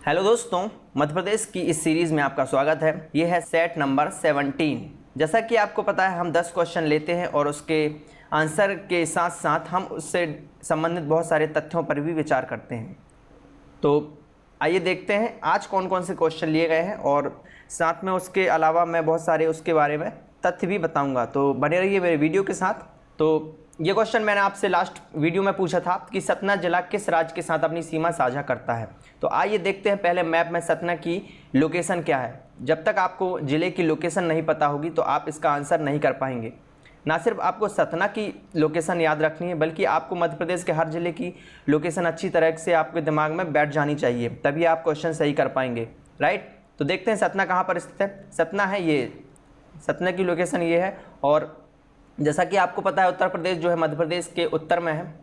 Hello दोस्तों, मध्य प्रदेश की इस सीरीज़ में आपका स्वागत है। ये है सेट नंबर 17। जैसा कि आपको पता है, हम 10 क्वेश्चन लेते हैं और उसके आंसर के साथ साथ हम उससे संबंधित बहुत सारे तथ्यों पर भी विचार करते हैं। तो आइए देखते हैं आज कौन कौन से क्वेश्चन लिए गए हैं और साथ में उसके अलावा मैं बहुत सारे उसके बारे में तथ्य भी बताऊँगा। तो बने रहिए मेरे वीडियो के साथ। तो ये क्वेश्चन मैंने आपसे लास्ट वीडियो में पूछा था कि सतना जिला किस राज्य के साथ अपनी सीमा साझा करता है। तो आइए देखते हैं पहले मैप में सतना की लोकेशन क्या है। जब तक आपको ज़िले की लोकेशन नहीं पता होगी तो आप इसका आंसर नहीं कर पाएंगे। ना सिर्फ आपको सतना की लोकेशन याद रखनी है, बल्कि आपको मध्य प्रदेश के हर ज़िले की लोकेशन अच्छी तरह से आपके दिमाग में बैठ जानी चाहिए, तभी आप क्वेश्चन सही कर पाएंगे। राइट, तो देखते हैं सतना कहाँ पर स्थित है। सतना है ये, सतना की लोकेशन ये है। और जैसा कि आपको पता है, उत्तर प्रदेश जो है मध्य प्रदेश के उत्तर में है।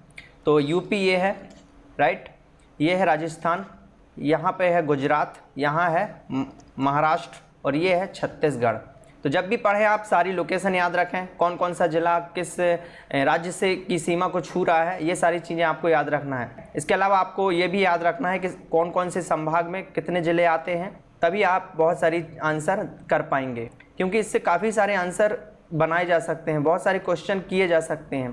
तो यूपी ये है, राइट, ये है राजस्थान, यहाँ पे है गुजरात, यहाँ है महाराष्ट्र और ये है छत्तीसगढ़। तो जब भी पढ़ें आप सारी लोकेशन याद रखें, कौन कौन सा जिला किस राज्य से की सीमा को छू रहा है, ये सारी चीज़ें आपको याद रखना है। इसके अलावा आपको ये भी याद रखना है कि कौन कौन से संभाग में कितने ज़िले आते हैं, तभी आप बहुत सारी आंसर कर पाएंगे, क्योंकि इससे काफ़ी सारे आंसर बनाए जा सकते हैं, बहुत सारे क्वेश्चन किए जा सकते हैं।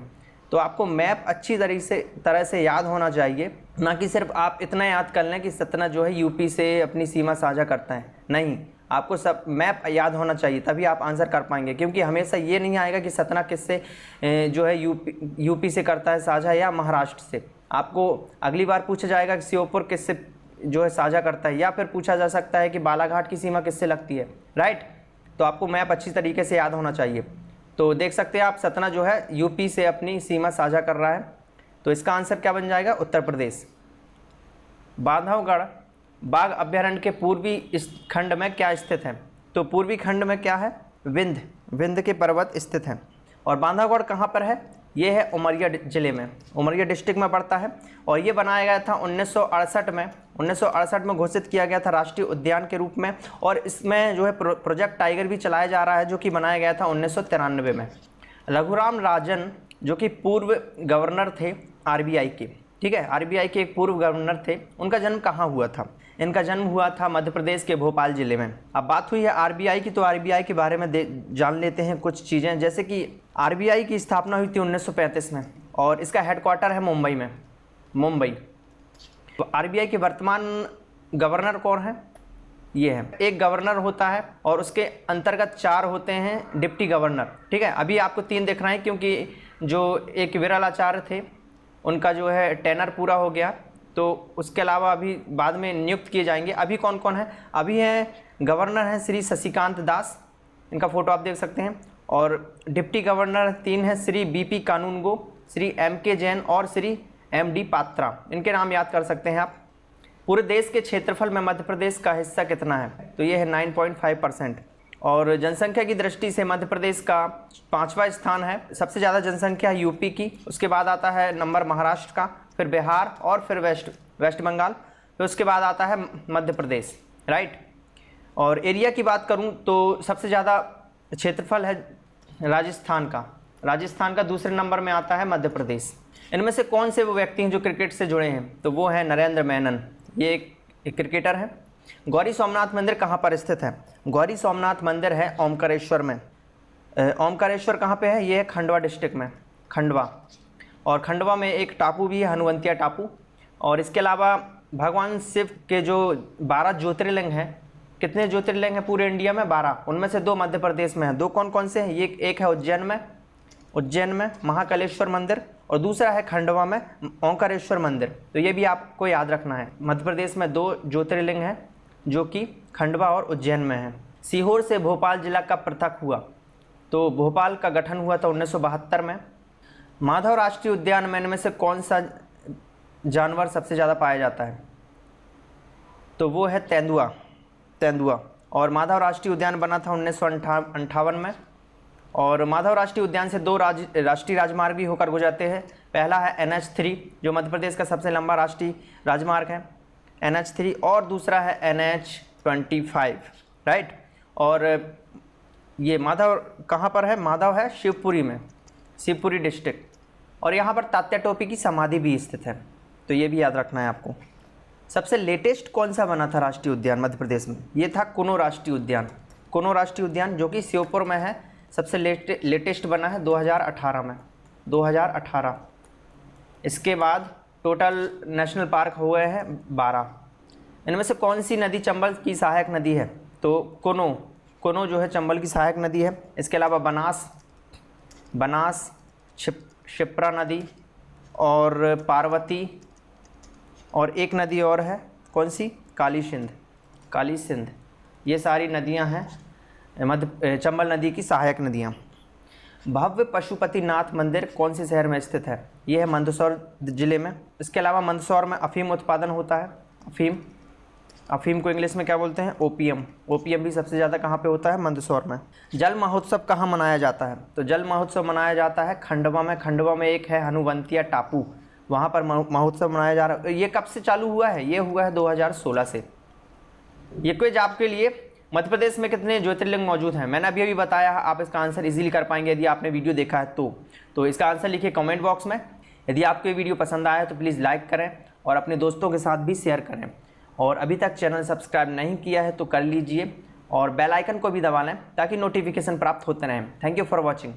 तो आपको मैप अच्छी तरह से याद होना चाहिए, ना कि सिर्फ आप इतना याद कर लें कि सतना जो है यूपी से अपनी सीमा साझा करता है। नहीं, आपको सब मैप याद होना चाहिए, तभी आप आंसर कर पाएंगे। क्योंकि हमेशा ये नहीं आएगा कि सतना किससे जो है यूपी से करता है साझा या महाराष्ट्र से। आपको अगली बार पूछा जाएगा कि श्योपुर किससे जो है साझा करता है, या फिर पूछा जा सकता है कि बालाघाट की सीमा किससे लगती है। राइट, तो आपको मैप अच्छी तरीके से याद होना चाहिए। तो देख सकते हैं आप, सतना जो है यूपी से अपनी सीमा साझा कर रहा है। तो इसका आंसर क्या बन जाएगा? उत्तर प्रदेश। बांधवगढ़ बाघ अभ्यारण्य के पूर्वी इस खंड में क्या स्थित है? तो पूर्वी खंड में क्या है? विंध्य के पर्वत स्थित हैं। और बांधवगढ़ कहाँ पर है? ये है उमरिया जिले में, उमरिया डिस्ट्रिक्ट में पड़ता है। और ये बनाया गया था 1968 में घोषित किया गया था राष्ट्रीय उद्यान के रूप में। और इसमें जो है प्रोजेक्ट टाइगर भी चलाया जा रहा है, जो कि बनाया गया था 1993 में। रघुराम राजन जो कि पूर्व गवर्नर थे आरबीआई के, ठीक है, आरबीआई के एक पूर्व गवर्नर थे। उनका जन्म कहाँ हुआ था? इनका जन्म हुआ था मध्य प्रदेश के भोपाल जिले में। अब बात हुई है आरबीआई की, तो आरबीआई के बारे में जान लेते हैं कुछ चीज़ें। जैसे कि आरबीआई की स्थापना हुई थी 1935 में और इसका हेडक्वार्टर है मुंबई में, मुंबई। तो आरबीआई के वर्तमान गवर्नर कौन है? ये है, एक गवर्नर होता है और उसके अंतर्गत 4 होते हैं डिप्टी गवर्नर। ठीक है, अभी आपको 3 दिख रहे हैं क्योंकि जो एक विरल आचार्य थे उनका जो है टेनर पूरा हो गया, तो उसके अलावा अभी बाद में नियुक्त किए जाएंगे। अभी कौन कौन है? अभी हैं गवर्नर हैं श्री शशिकांत दास, इनका फोटो आप देख सकते हैं। और डिप्टी गवर्नर 3 हैं, श्री बीपी कानूनगो, श्री एमके जैन और श्री एमडी पात्रा। इनके नाम याद कर सकते हैं आप। पूरे देश के क्षेत्रफल में मध्य प्रदेश का हिस्सा कितना है? तो ये है 9.5%। और जनसंख्या की दृष्टि से मध्य प्रदेश का 5वां स्थान है। सबसे ज़्यादा जनसंख्या है यूपी की, उसके बाद आता है नंबर महाराष्ट्र का, फिर बिहार और फिर वेस्ट बंगाल, फिर उसके बाद आता है मध्य प्रदेश। राइट, और एरिया की बात करूं तो सबसे ज़्यादा क्षेत्रफल है राजस्थान का दूसरे नंबर में आता है मध्य प्रदेश। इनमें से कौन से वो व्यक्ति हैं जो क्रिकेट से जुड़े हैं? तो वो है नरेंद्र मेनन, ये एक क्रिकेटर है। गौरी सोमनाथ मंदिर कहाँ पर स्थित है? गौरी सोमनाथ मंदिर है ओमकारेश्वर में। ओमकारेश्वर कहाँ पे है? ये है खंडवा डिस्ट्रिक्ट में, खंडवा। और खंडवा में एक टापू भी है, हनुवंतिया टापू। और इसके अलावा भगवान शिव के जो 12 ज्योतिर्लिंग हैं, कितने ज्योतिर्लिंग हैं पूरे इंडिया में? 12। उनमें से 2 मध्य प्रदेश में हैं। 2 कौन कौन से हैं? ये एक है उज्जैन में महाकालेश्वर मंदिर, और दूसरा है खंडवा में ओंकारेश्वर मंदिर। तो ये भी आपको याद रखना है। मध्य प्रदेश में 2 ज्योतिर्लिंग हैं जो कि खंडवा और उज्जैन में है। सीहोर से भोपाल जिला कब पृथक हुआ? तो भोपाल का गठन हुआ था 1972 में। माधव राष्ट्रीय उद्यान में इनमें से कौन सा जानवर सबसे ज़्यादा पाया जाता है? तो वो है तेंदुआ। और माधव राष्ट्रीय उद्यान बना था 1958 में। और माधव राष्ट्रीय उद्यान से 2 राष्ट्रीय राजमार्ग भी होकर गुजरते हैं। पहला है NH3 जो मध्य प्रदेश का सबसे लंबा राष्ट्रीय राजमार्ग है, NH3, और दूसरा है NH25। राइट, और ये माधव कहाँ पर है? माधव है शिवपुरी में, शिवपुरी डिस्ट्रिक्ट। और यहाँ पर तात्या टोपी की समाधि भी स्थित है, तो ये भी याद रखना है आपको। सबसे लेटेस्ट कौन सा बना था राष्ट्रीय उद्यान मध्य प्रदेश में? ये था कुनो राष्ट्रीय उद्यान। कुनो राष्ट्रीय उद्यान जो कि श्योपुर में है, सबसे लेटेस्ट बना है 2018 में, 2018। इसके बाद टोटल नेशनल पार्क हुए हैं 12। इनमें से कौन सी नदी चंबल की सहायक नदी है? तो कुनो जो है चंबल की सहायक नदी है। इसके अलावा बनास, क्षिप्रा नदी और पार्वती, और एक नदी और है, कौन सी? काली सिंध। ये सारी नदियां हैं चंबल नदी की सहायक नदियां। भव्य पशुपतिनाथ मंदिर कौन से शहर में स्थित है? ये है मंदसौर जिले में। इसके अलावा मंदसौर में अफीम उत्पादन होता है। अफीम को इंग्लिश में क्या बोलते हैं? ओपीएम। ओपीएम भी सबसे ज़्यादा कहाँ पे होता है? मंदसौर में। जल महोत्सव कहाँ मनाया जाता है? तो जल महोत्सव मनाया जाता है खंडवा में। खंडवा में एक है हनुवंतिया टापू, वहाँ पर महोत्सव मनाया जा रहा है। ये कब से चालू हुआ है? ये हुआ है 2016 से। ये क्विज आपके लिए मध्य प्रदेश में कितने ज्योतिर्लिंग मौजूद हैं मैंने अभी बताया है। आप इसका आंसर इजीली कर पाएंगे यदि आपने वीडियो देखा है तो इसका आंसर लिखिए कमेंट बॉक्स में। यदि आपको ये वीडियो पसंद आया तो प्लीज़ लाइक करें और अपने दोस्तों के साथ भी शेयर करें। और अभी तक चैनल सब्सक्राइब नहीं किया है तो कर लीजिए और बेल आइकन को भी दबा लें ताकि नोटिफिकेशन प्राप्त होते रहें। Thank you for watching.